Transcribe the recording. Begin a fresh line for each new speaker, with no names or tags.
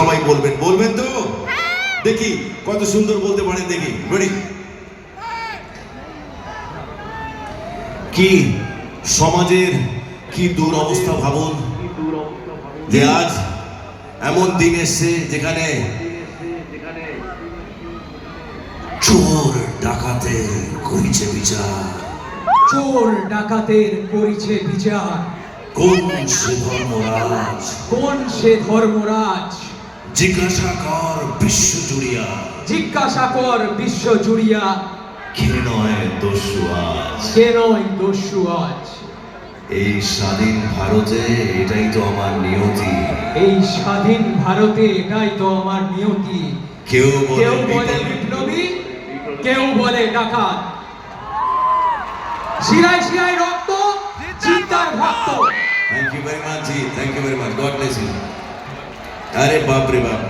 সবাই বলবেন, বলবেন তো? দেখি কত সুন্দর বলতে পারেন, দেখি। রেডি? কি সমাজের কি দুরবস্থা ভাবুন, যে আজ এমন দিন এসছে যেখানে চোর ডাকাতের করিছে বিচার।
চোর ডাকাতের করিছে বিচার।
কোন সে ধর্মরাজ,
কোন সে ধর্মরাজ?
জিজ্ঞাসা কর বিশ্ব জুড়িয়া,
জিজ্ঞাসা কর বিশ্ব জুড়িয়া।
কে নয় দস্যু আজ,
কে নয় দস্যু আজ?
এই স্বাধীন ভারতে এটাই তো আমার নিয়তি।
এই স্বাধীন ভারতে এটাই তো আমার নিয়তি।
কেউ
কেউ বলে
বলে
বিপ্লবী, কেউ বলে ডাকাত। শিরায় শিরায় রক্ত, চিন্তার ভক্ত।
Thank you very much ji, thank you very much, God bless you. আরে বাপ রে বাপ।